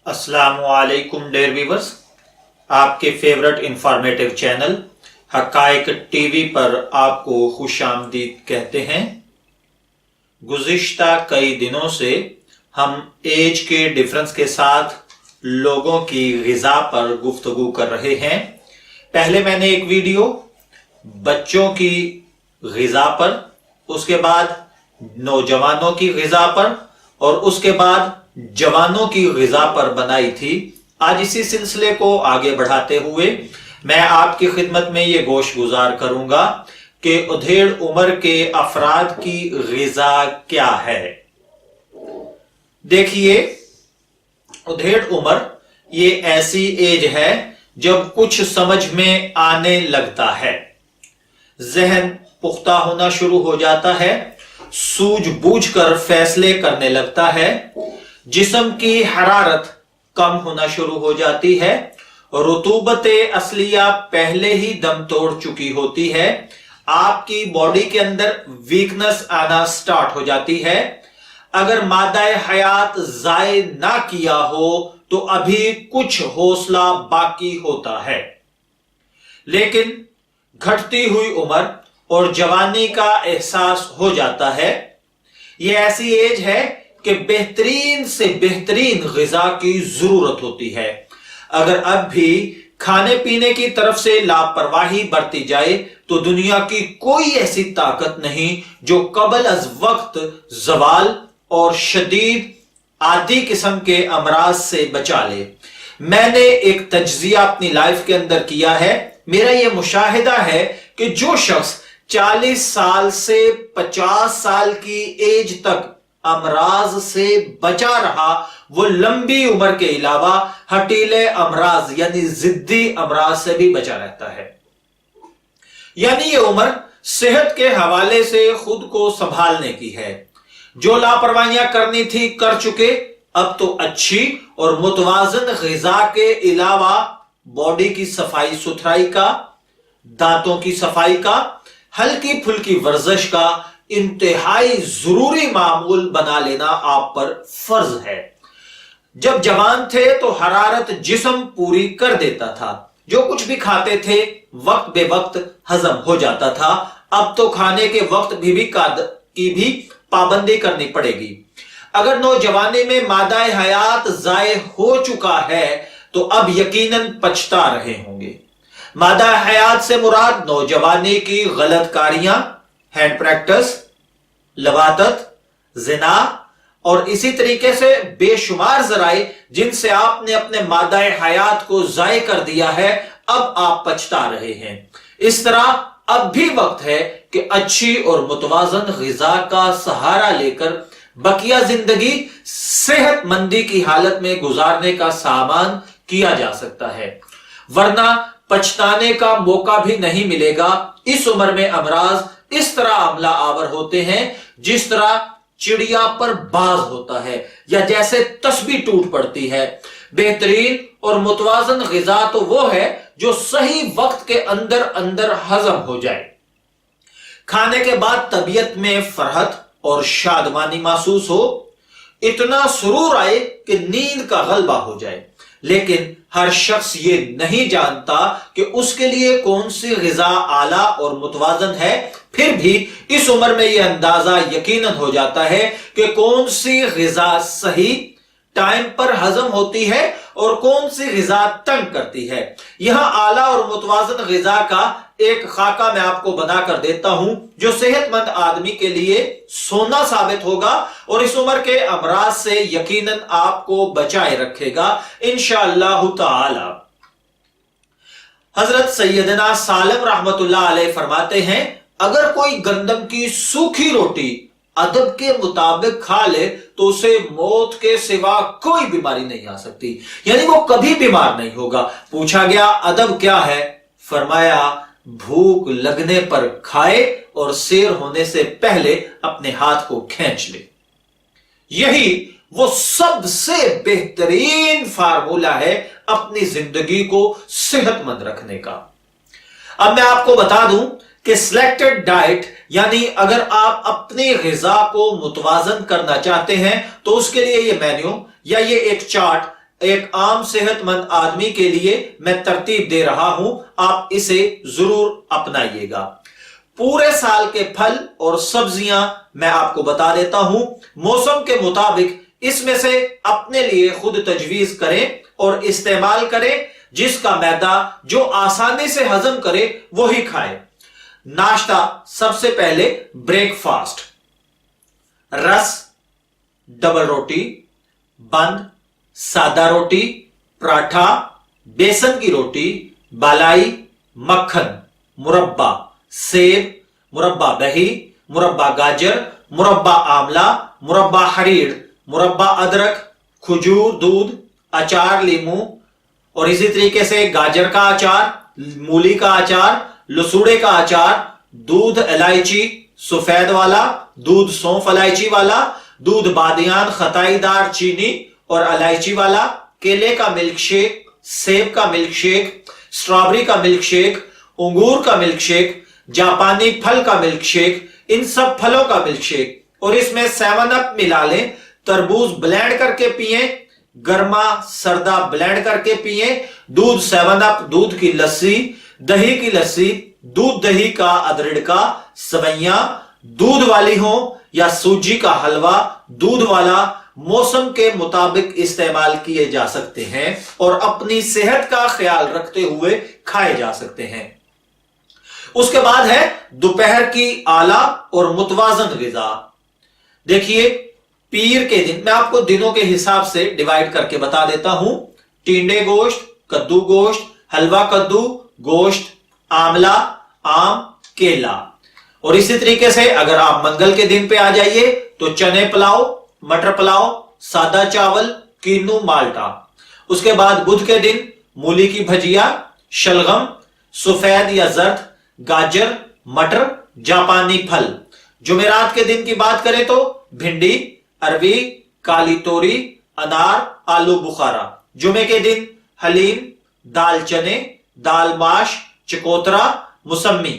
अस्सलाम वालेकुम dear viewers, आपके फेवरेट इंफॉर्मेटिव चैनल हकाइक टीवी पर आपको खुशामदीद कहते हैं। गुज़िश्ता कई दिनों से हम एज के डिफरेंस के साथ लोगों की ग़िज़ा पर गुफ्तगू कर रहे हैं। पहले मैंने एक वीडियो बच्चों की ग़िज़ा पर, उसके बाद नौजवानों की ग़िज़ा पर और उसके बाद जवानों की ग़िज़ा पर बनाई थी। आज इसी सिलसिले को आगे बढ़ाते हुए मैं आपकी खिदमत में ये गोश गुजार करूंगा कि उधेड़ उम्र के अफराद की ग़िज़ा क्या है। देखिए, उधेड़ उम्र ये ऐसी एज है जब कुछ समझ में आने लगता है, जहन पुख्ता होना शुरू हो जाता है, सूझबूझकर फैसले करने लगता है, जिस्म की हरारत कम होना शुरू हो जाती है, रुतूबत असलिया पहले ही दम तोड़ चुकी होती है, आपकी बॉडी के अंदर वीकनेस आना स्टार्ट हो जाती है। अगर मादाए हयात जाए ना किया हो तो अभी कुछ हौसला बाकी होता है, लेकिन घटती हुई उम्र और जवानी का एहसास हो जाता है। यह ऐसी एज है कि बेहतरीन से बेहतरीन ग़िज़ा की जरूरत होती है। अगर अब भी खाने पीने की तरफ से लापरवाही बरती जाए तो दुनिया की कोई ऐसी ताकत नहीं जो कबल अज वक्त ज़वाल और शदीद आदि किस्म के अमराज से बचा ले। मैंने एक तज्जिया अपनी लाइफ के अंदर किया है। मेरा यह मुशाहिदा है कि जो शख्स 40 साल से 50 साल की एज तक अमराज से बचा रहा, वो लंबी उम्र के अलावा हटीले अमराज यानी जिद्दी अमराज से भी बचा रहता है। यानी ये उम्र सेहत के हवाले से खुद को संभालने की है। जो लापरवाहियां करनी थी कर चुके, अब तो अच्छी और मुतवाज़न ग़िज़ा के अलावा बॉडी की सफाई सुथराई का, दांतों की सफाई का, हल्की फुल्की वर्जिश का इंतहाई जरूरी मामूल बना लेना आप पर फर्ज है। जब जवान थे तो हरारत जिस्म पूरी कर देता था, जो कुछ भी खाते थे वक्त बे वक्त हजम हो जाता था। अब तो खाने के वक्त की भी पाबंदी करनी पड़ेगी। अगर नौजवानी में मादाए हयात जाए हो चुका है तो अब यकीनन पछता रहे होंगे। मादा हयात से मुराद नौजवानी की गलत कारियां, हैंड प्रैक्टिस, लवातत, जिना और इसी तरीके से बेशुमार जराए जिनसे आपने अपने मादाए हयात को जाय कर दिया है, अब आप पछता रहे हैं। इस तरह अब भी वक्त है कि अच्छी और मुतवाज़न ग़िज़ा का सहारा लेकर बकिया जिंदगी सेहतमंदी की हालत में गुजारने का सामान किया जा सकता है, वरना पछताने का मौका भी नहीं मिलेगा। इस उम्र में अमराज इस तरह हमला आवर होते हैं जिस तरह चिड़िया पर बाज होता है या जैसे तस्बीह टूट पड़ती है। बेहतरीन और मुतवाज़न ग़िज़ा तो वो है जो सही वक्त के अंदर अंदर हजम हो जाए। खाने के बाद तबीयत में फरहत और शादमानी महसूस हो, इतना सुरूर आए कि नींद का गलबा हो जाए। लेकिन हर शख्स ये नहीं जानता कि उसके लिए कौन सी ग़िज़ा आला और मुतवाज़न है। फिर भी इस उम्र में यह अंदाजा यकीनन हो जाता है कि कौन सी ग़िज़ा सही टाइम पर हजम होती है और कौन सी ग़िज़ा तंग करती है। यहां आला और मुतवाज़न ग़िज़ा का एक खाका मैं आपको बनाकर देता हूं जो सेहतमंद आदमी के लिए सोना साबित होगा और इस उम्र के अमराज से यकीनन आपको बचाए रखेगा इंशाअल्लाह ताला। हजरत सैयदना सालिम रहमतुल्लाह अलैह फरमाते हैं, अगर कोई गंदम की सूखी रोटी अदब के मुताबिक खा ले तो उसे मौत के सिवा कोई बीमारी नहीं आ सकती, यानी वो कभी बीमार नहीं होगा। पूछा गया अदब क्या है? फरमाया भूख लगने पर खाए और शेर होने से पहले अपने हाथ को खींच ले। यही वो सबसे बेहतरीन फार्मूला है अपनी जिंदगी को सेहतमंद रखने का। अब मैं आपको बता दूं कि सिलेक्टेड डाइट यानी अगर आप अपनी ग़िज़ा को मुतवाज़न करना चाहते हैं तो उसके लिए ये मेन्यू या ये एक चार्ट एक आम सेहतमंद आदमी के लिए मैं तरतीब दे रहा हूं, आप इसे जरूर अपनाइएगा। पूरे साल के फल और सब्जियां मैं आपको बता देता हूं, मौसम के मुताबिक इसमें से अपने लिए खुद तजवीज करें और इस्तेमाल करें। जिसका मैदा जो आसानी से हजम करे वही खाए। नाश्ता, सबसे पहले ब्रेकफास्ट, रस, डबल रोटी, बंद, सादा रोटी, पराठा, बेसन की रोटी, बालाई, मक्खन, मुरब्बा, सेब, मुरब्बा दही, मुरब्बा गाजर, मुरब्बा आंवला, मुरब्बा हरीड़, मुरब्बा अदरक, खजूर, दूध, अचार लीमू, और इसी तरीके से गाजर का अचार, मूली का अचार, लसूड़े का अचार, दूध इलायची सफेद वाला, दूध सौंफ इलायची वाला, दूध बादियान खताईदार चीनी और इलायची वाला, केले का मिल्क शेक, सेब का मिल्क शेक, स्ट्रॉबेरी का मिल्क शेक, अंगूर का मिल्क शेक, जापानी फल का मिल्क शेक, इन सब फलों का मिल्क शेक, और इसमें 7 अप मिला लें। तरबूज ब्लेंड करके पिए, गर्मा सर्दा ब्लेंड करके पिए, दूध 7 अप, दूध की लस्सी, दही की लस्सी, दूध दही का अदरड़ का, सवैयां दूध वाली हो या सूजी का हलवा दूध वाला, मौसम के मुताबिक इस्तेमाल किए जा सकते हैं और अपनी सेहत का ख्याल रखते हुए खाए जा सकते हैं। उसके बाद है दोपहर की आला और मुतवाजन ग़िज़ा। देखिए, पीर के दिन, मैं आपको दिनों के हिसाब से डिवाइड करके बता देता हूं। टिंडे गोश्त, कद्दू गोश्त, हलवा कद्दू, गोश्त, आंवला, आम, केला। और इसी तरीके से अगर आप मंगल के दिन पे आ जाइए तो चने पुलाव, मटर पुलाव, सादा चावल, कीनू, माल्टा। उसके बाद बुध के दिन मूली की भजिया, शलगम, सफेद या जर्द, गाजर, मटर, जापानी फल। जुमेरात के दिन की बात करें तो भिंडी, अरवी, काली तोरी, अनार, आलू बुखारा। जुमे के दिन हलीम, दाल चने, दाल माश, चकोतरा, मुसम्मी।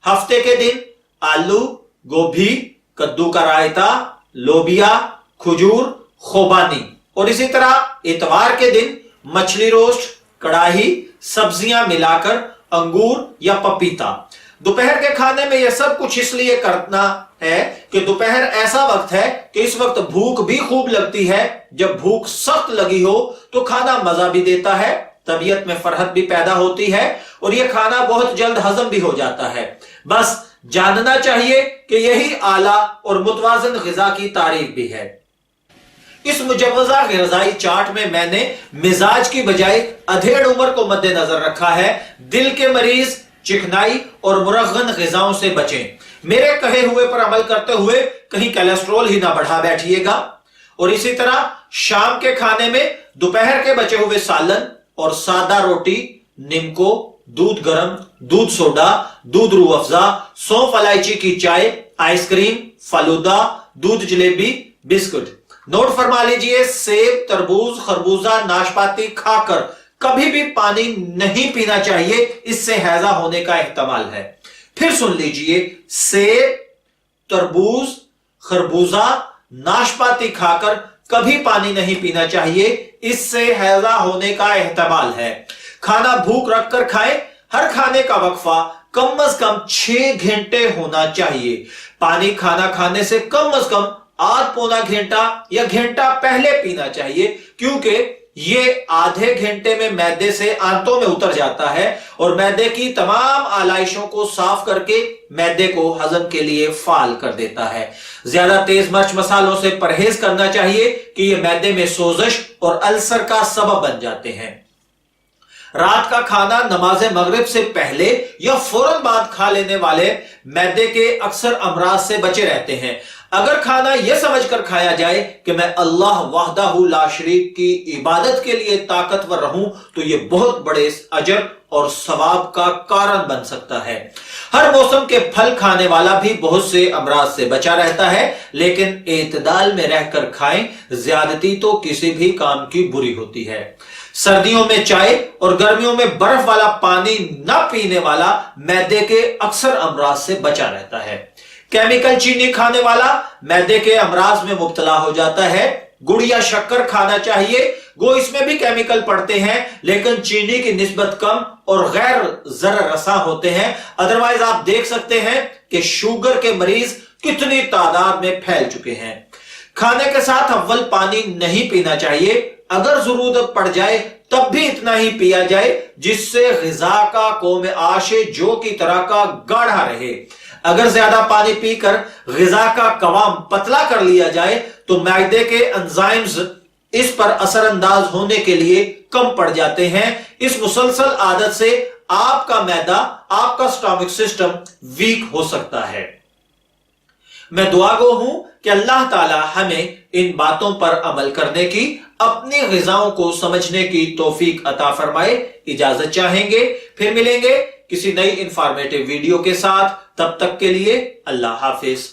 हफ्ते के दिन आलू, गोभी, कद्दू का रायता, लोबिया, खजूर, खोबानी। और इसी तरह इतवार के दिन मछली रोस्ट, कड़ाही, सब्जियां मिलाकर अंगूर या पपीता। दोपहर के खाने में यह सब कुछ इसलिए करना है कि दोपहर ऐसा वक्त है कि इस वक्त भूख भी खूब लगती है। जब भूख सख्त लगी हो तो खाना मजा भी देता है, तबीयत में फरहत भी पैदा होती है और यह खाना बहुत जल्द हजम भी हो जाता है। बस जानना चाहिए कि यही आला और मुतवाजन ग़िज़ा की तारीफ भी है। इस मुजव्वज़ा ग़िज़ाई चार्ट में मैंने मिजाज की बजाय अधेड़ उम्र को मद्देनजर रखा है। दिल के मरीज चिकनाई और मुरग़्ग़न ग़िज़ाओं से बचें। मेरे कहे हुए पर अमल करते हुए कहीं कोलेस्ट्रॉल ही ना बढ़ा बैठिएगा। और इसी तरह शाम के खाने में दोपहर के बचे हुए सालन और सादा रोटी, निम्को, दूध गरम, दूध सोडा, दूध रूह अफ़ज़ा, सौंफ इलायची की चाय, आइसक्रीम, फालूदा, दूध जलेबी, बिस्कुट। नोट फरमा लीजिए, सेब, तरबूज, खरबूजा, नाशपाती खाकर कभी भी पानी नहीं पीना चाहिए, इससे हैजा होने का एहतमाल है। फिर सुन लीजिए, सेब, तरबूज, खरबूजा, नाशपाती खाकर कभी पानी नहीं पीना चाहिए, इससे हैजा होने का एहतमाल है। खाना भूख रखकर खाएं। हर खाने का वक्फा कम से कम 6 घंटे होना चाहिए। पानी खाना खाने से कम आध पौना घंटा या घंटा पहले पीना चाहिए, क्योंकि ये आधे घंटे में मैदे से आंतों में उतर जाता है और मैदे की तमाम आलाइशों को साफ करके मैदे को हजम के लिए फाल कर देता है। ज्यादा तेज मिर्च मसालों से परहेज करना चाहिए कि ये मैदे में सोजश और अल्सर का सबब बन जाते हैं। रात का खाना नमाज मगरिब से पहले या फौरन बाद खा लेने वाले मैदे के अक्सर अमराज से बचे रहते हैं। अगर खाना यह समझकर खाया जाए कि मैं अल्लाह वहदहू ला शरीक की इबादत के लिए ताकतवर रहूं, तो यह बहुत बड़े अजर और सवाब का कारण बन सकता है। हर मौसम के फल खाने वाला भी बहुत से अमराज से बचा रहता है, लेकिन एतदाल में रहकर खाएं। ज्यादती तो किसी भी काम की बुरी होती है। सर्दियों में चाय और गर्मियों में बर्फ वाला पानी न पीने वाला मैदे के अक्सर अमराज से बचा रहता है। केमिकल चीनी खाने वाला मैदे के अमराज में मुब्तला हो जाता है। गुड़ या शक्कर खाना चाहिए। गो इसमें भी केमिकल पड़ते हैं, लेकिन चीनी की निस्बत कम और गैर जर रसा होते हैं। अदरवाइज आप देख सकते हैं कि शुगर के मरीज कितनी तादाद में फैल चुके हैं। खाने के साथ अव्वल पानी नहीं पीना चाहिए। अगर जरूरत पड़ जाए तब भी इतना ही पिया जाए जिससे ग़िज़ा का कोम आशे जो की तरह का गाढ़ा रहे। अगर ज्यादा पानी पीकर ग़िज़ा का कवाम पतला कर लिया जाए तो मैदे के एंजाइम्स इस पर असरअंदाज होने के लिए कम पड़ जाते हैं। इस मुसलसल आदत से आपका मैदा, आपका स्टमक सिस्टम वीक हो सकता है। मैं दुआगो हूं कि अल्लाह ताला हमें इन बातों पर अमल करने की, अपनी ग़िज़ाओं को समझने की तौफीक अता फरमाए। इजाजत चाहेंगे, फिर मिलेंगे किसी नई इंफॉर्मेटिव वीडियो के साथ। तब तक के लिए अल्लाह हाफिज।